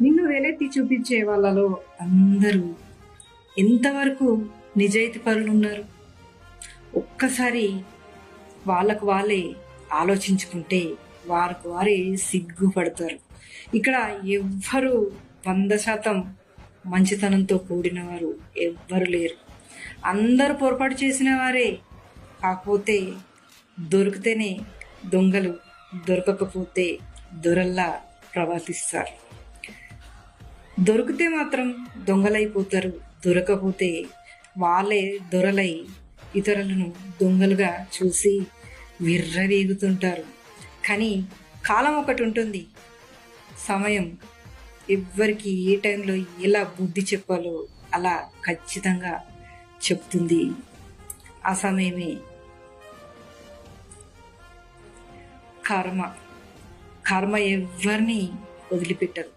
నిన్ను వేలెత్తి చూపించే వాళ్ళలో అందరూ ఎంతవరకు నిజాయితీ పరులు ఉన్నారు? ఒక్కసారి వాళ్ళకు వాళ్ళే ఆలోచించుకుంటే వారికి వారే సిగ్గుపడతారు. ఇక్కడ ఎవ్వరు 100% మంచితనంతో కూడిన వారు ఎవ్వరు లేరు. అందరూ పొరపాటు చేసిన వారే. కాకపోతే దొరికితేనే దొంగలు, దొరకకపోతే దొరల్లా ప్రవర్తిస్తారు. దొరికితే మాత్రం దొంగలైపోతారు, దొరకపోతే వాళ్ళే దొరలై ఇతరులను దొంగలుగా చూసి విర్రవీగుతుంటారు. కానీ కాలం ఒకటి ఉంటుంది, సమయం ఎవ్వరికి ఏ టైంలో ఎలా బుద్ధి చెప్పాలో అలా ఖచ్చితంగా చెప్తుంది. ఆ సమయమే కర్మ. కర్మ ఎవరిని వదిలిపెట్టదు.